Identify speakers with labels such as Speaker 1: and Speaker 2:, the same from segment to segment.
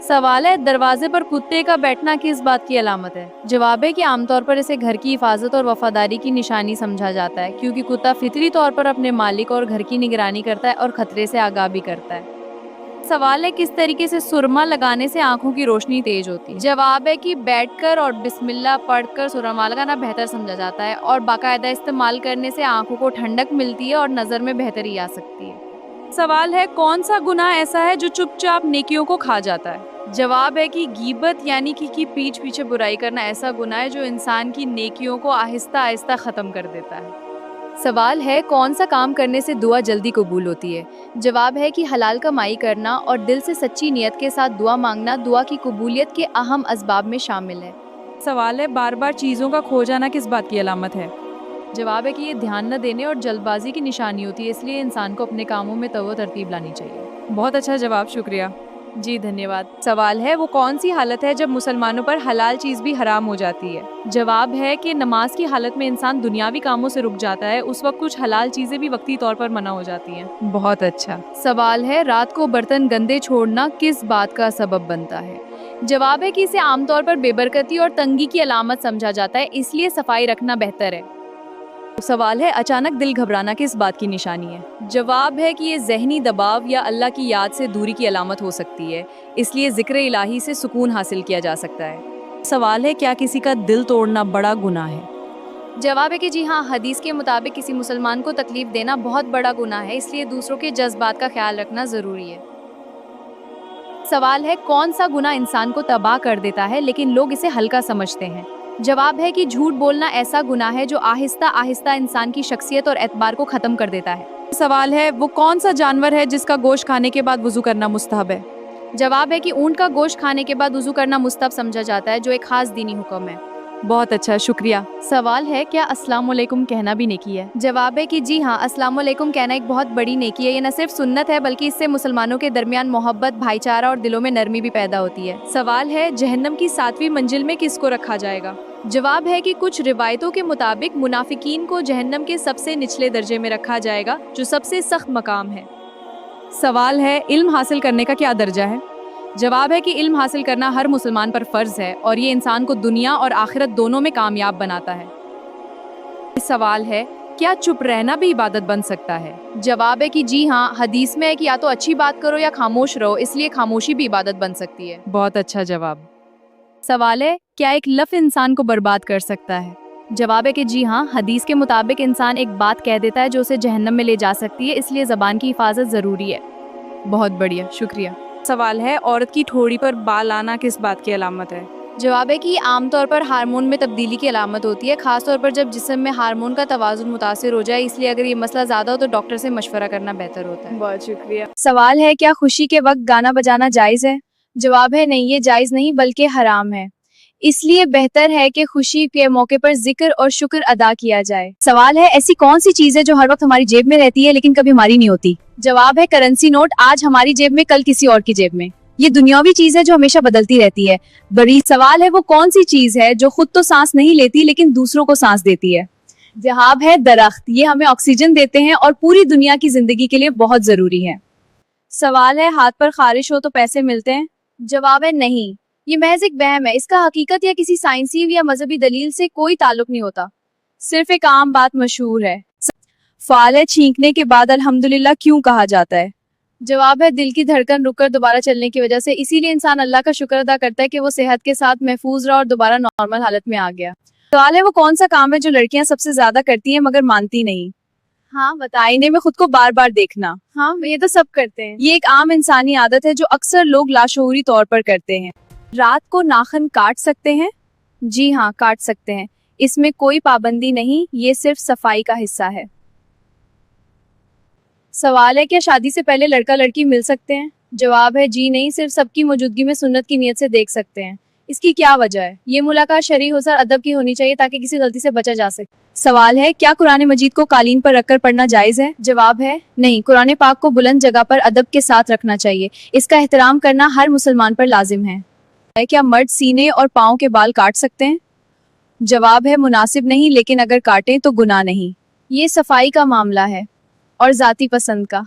Speaker 1: सवाल है, दरवाजे पर कुत्ते का बैठना किस बात की अलामत है? जवाब है कि आमतौर पर इसे घर की हिफाजत और वफादारी की निशानी समझा जाता है, क्योंकि कुत्ता फितरी तौर पर अपने मालिक और घर की निगरानी करता है और खतरे से आगाह भी करता है। सवाल है, किस तरीके से सुरमा लगाने से आंखों की रोशनी तेज होती है? जवाब है कि बैठकर और बिस्मिल्लाह पढ़कर सुरमा लगाना बेहतर समझा जाता है और बाकायदा इस्तेमाल करने से आंखों को ठंडक मिलती है और नजर में बेहतरी आ सकती है। सवाल है, कौन सा गुनाह ऐसा है जो चुपचाप नेकियों को खा जाता है? जवाब है कि गीबत यानी कि पीठ पीछे बुराई करना ऐसा गुनाह है जो इंसान की नेकियों को आहिस्ता आहिस्ता खत्म कर देता है। सवाल है, कौन सा काम करने से दुआ जल्दी कबूल होती है? जवाब है कि हलाल कमाई करना और दिल से सच्ची नियत के साथ दुआ मांगना दुआ की कबूलियत के अहम असबाब में शामिल है। सवाल है, बार बार चीज़ों का खो जाना किस बात की अलामत है? जवाब है कि ये ध्यान न देने और जल्दबाजी की निशानी होती है, इसलिए इंसान को अपने कामों में तवो तरतीब लानी चाहिए। बहुत अच्छा जवाब, शुक्रिया। जी धन्यवाद। सवाल है, वो कौन सी हालत है जब मुसलमानों पर हलाल चीज़ भी हराम हो जाती है? जवाब है कि नमाज की हालत में इंसान दुनियावी कामों से रुक जाता है, उस वक्त कुछ हलाल चीज़ें भी वक्ती तौर पर मना हो जाती हैं। बहुत अच्छा। सवाल है, रात को बर्तन गंदे छोड़ना किस बात का सबब बनता है? जवाब है कि इसे आमतौर पर बेबरकती और तंगी की अलामत समझा जाता है, इसलिए सफाई रखना बेहतर है। सवाल है, अचानक दिल घबराना किस बात की निशानी है? जवाब है कि ये ज़हनी दबाव या अल्लाह की याद से दूरी की अलामत हो सकती है, इसलिए ज़िक्र इलाही से सुकून हासिल किया जा सकता है। सवाल है, क्या किसी का दिल तोड़ना बड़ा गुनाह है? जवाब है कि जी हाँ, हदीस के मुताबिक किसी मुसलमान को तकलीफ देना बहुत बड़ा गुनाह है, इसलिए दूसरों के जज्बात का ख्याल रखना ज़रूरी है। सवाल है, कौन सा गुनाह इंसान को तबाह कर देता है लेकिन लोग इसे हल्का समझते हैं? जवाब है कि झूठ बोलना ऐसा गुनाह है जो आहिस्ता आहिस्ता इंसान की शख्सियत और एतबार को खत्म कर देता है। सवाल है, वो कौन सा जानवर है जिसका गोश्त खाने के बाद वुजू करना मुस्तहब है? जवाब है कि ऊंट का गोश्त खाने के बाद वुजू करना मुस्तहब समझा जाता है, जो एक खास दीनी हुक्म है। बहुत अच्छा, शुक्रिया। सवाल है, क्या अस्सलाम वालेकुम कहना भी नेकी है? जवाब है कि जी हाँ, अस्सलाम वालेकुम कहना एक बहुत बड़ी नेकी है। ये न सिर्फ सुन्नत है बल्कि इससे मुसलमानों के दरमियान मोहब्बत, भाईचारा और दिलों में नरमी भी पैदा होती है। सवाल है, जहन्नम की 7वीं मंजिल में किसको रखा जाएगा? जवाब है कि कुछ रिवायतों के मुताबिक मुनाफिकीन को जहन्नम के सबसे निचले दर्जे में रखा जाएगा, जो सबसे सख्त मकाम है। सवाल है, इल्म हासिल करने का क्या दर्जा है? जवाब है कि इल्म हासिल करना हर मुसलमान पर फर्ज है और ये इंसान को दुनिया और आखिरत दोनों में कामयाब बनाता है। सवाल है, क्या चुप रहना भी इबादत बन सकता है? जवाब है कि जी हाँ, हदीस में है कि या तो अच्छी बात करो या खामोश रहो, इसलिए खामोशी भी इबादत बन सकती है। बहुत अच्छा जवाब। सवाल है, क्या एक लफ्ज़ इंसान को बर्बाद कर सकता है? जवाब है कि जी हाँ, हदीस के मुताबिक इंसान एक बात कह देता है जो उसे जहन्नम में ले जा सकती है, इसलिए ज़बान की हिफाजत ज़रूरी है। बहुत बढ़िया, शुक्रिया। सवाल है, औरत की ठोड़ी पर बाल आना किस बात की अलामत है? जवाब है कि ये आमतौर पर हार्मोन में तब्दीली की अलामत होती है, खासतौर पर जब जिस्म में हार्मोन का तवाज़ुन मुतासिर हो जाए, इसलिए अगर ये मसला ज़्यादा हो तो डॉक्टर से मशवरा करना बेहतर होता है। बहुत शुक्रिया। सवाल है, क्या खुशी के वक्त गाना बजाना जायज़ है? जवाब है नहीं, ये जायज़ नहीं बल्कि हराम है, इसलिए बेहतर है कि खुशी के मौके पर जिक्र और शुक्र अदा किया जाए। सवाल है, ऐसी कौन सी चीज़ है जो हर वक्त हमारी जेब में रहती है लेकिन कभी हमारी नहीं होती? जवाब है, करेंसी नोट। आज हमारी जेब में, कल किसी और की जेब में। ये दुनियावी चीज है जो हमेशा बदलती रहती है। बड़ी सवाल है, वो कौन सी चीज है जो खुद तो सांस नहीं लेती लेकिन दूसरों को सांस देती है? जवाब है, दरख्त। ये हमें ऑक्सीजन देते हैं और पूरी दुनिया की जिंदगी के लिए बहुत जरूरी है। सवाल है, हाथ पर खारिश हो तो पैसे मिलते हैं? जवाब है नहीं, ये महज एक वहम है। इसका हकीकत या किसी साइंसी या मजहबी दलील से कोई ताल्लुक नहीं होता, सिर्फ एक आम बात मशहूर है। सवाल है, छींकने के बाद अल्हम्दुलिल्लाह क्यों कहा जाता है? जवाब है, दिल की धड़कन रुककर दोबारा चलने की वजह से, इसीलिए इंसान अल्लाह का शुक्र अदा करता है कि वो सेहत के साथ महफूज रहा और दोबारा नॉर्मल हालत में आ गया। सवाल है, वो कौन सा काम है जो लड़कियां सबसे ज्यादा करती हैं मगर मानती नहीं? हाँ बता, आईने में खुद को बार बार देखना। हाँ, ये तो सब करते हैं। ये एक आम इंसानी आदत है जो अक्सर लोग लाशऊरी तौर पर करते हैं। रात को नाखून काट सकते हैं? जी हाँ, काट सकते हैं, इसमें कोई पाबंदी नहीं, ये सिर्फ सफाई का हिस्सा है। सवाल है, क्या शादी से पहले लड़का लड़की मिल सकते हैं? जवाब है, जी नहीं, सिर्फ सबकी मौजूदगी में सुन्नत की नियत से देख सकते हैं। इसकी क्या वजह है? ये मुलाकात शरई हो सर अदब की होनी चाहिए ताकि किसी गलती से बचा जा सके। सवाल है, क्या कुरान मजीद को कालीन पर रखकर पढ़ना जायज है? जवाब है नहीं, कुरान पाक को बुलंद जगह पर अदब के साथ रखना चाहिए, इसका एहतराम करना हर मुसलमान पर लाजिम है। क्या मर्द सीने और पाँव के बाल काट सकते हैं? जवाब है, मुनासिब नहीं, लेकिन अगर काटें तो गुनाह नहीं। ये सफाई का मामला है और जाती पसंद का।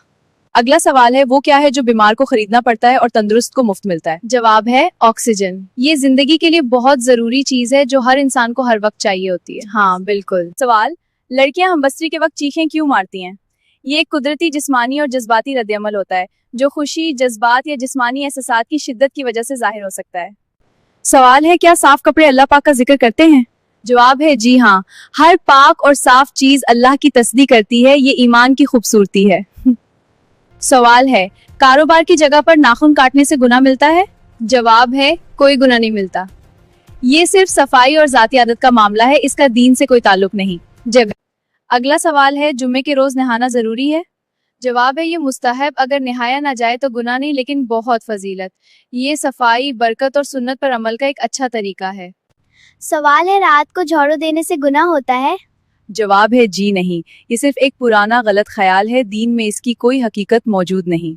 Speaker 2: اگلا سوال ہے وہ کیا ہے جو بیمار کو خریدنا پڑتا ہے اور تندرست کو مفت ملتا ہے؟
Speaker 1: جواب ہے آکسیجن. یہ زندگی کے لیے بہت ضروری چیز ہے جو ہر انسان کو ہر وقت چاہیے ہوتی ہے.
Speaker 2: ہاں بالکل. سوال، لڑکیاں ہم بستری کے وقت چیخیں کیوں مارتی ہیں؟ یہ ایک قدرتی جسمانی اور جذباتی رد عمل ہوتا ہے جو خوشی، جذبات یا جسمانی احساسات کی شدت کی وجہ سے ظاہر ہو سکتا ہے. سوال ہے کیا صاف کپڑے اللہ پاک کا ذکر کرتے ہیں؟ جواب ہے جی ہاں، ہر پاک اور صاف چیز اللہ کی تصدیق کرتی ہے، یہ ایمان کی خوبصورتی ہے. سوال ہے کاروبار کی جگہ پر ناخن کاٹنے سے گناہ ملتا ہے؟
Speaker 1: جواب ہے کوئی گناہ نہیں ملتا.
Speaker 2: یہ صرف صفائی اور ذاتی عادت کا معاملہ ہے، اس کا دین سے کوئی تعلق نہیں. اگلا سوال ہے جمعے کے روز نہانا ضروری ہے؟
Speaker 1: جواب ہے یہ مستحب، اگر نہایا نہ جائے تو گناہ نہیں لیکن بہت فضیلت. یہ صفائی، برکت اور سنت پر عمل کا ایک اچھا طریقہ ہے.
Speaker 3: سوال ہے رات کو جھاڑو دینے سے گناہ ہوتا ہے؟
Speaker 2: جواب ہے جی نہیں، یہ صرف ایک پرانا غلط خیال ہے، دین میں اس کی کوئی حقیقت موجود نہیں.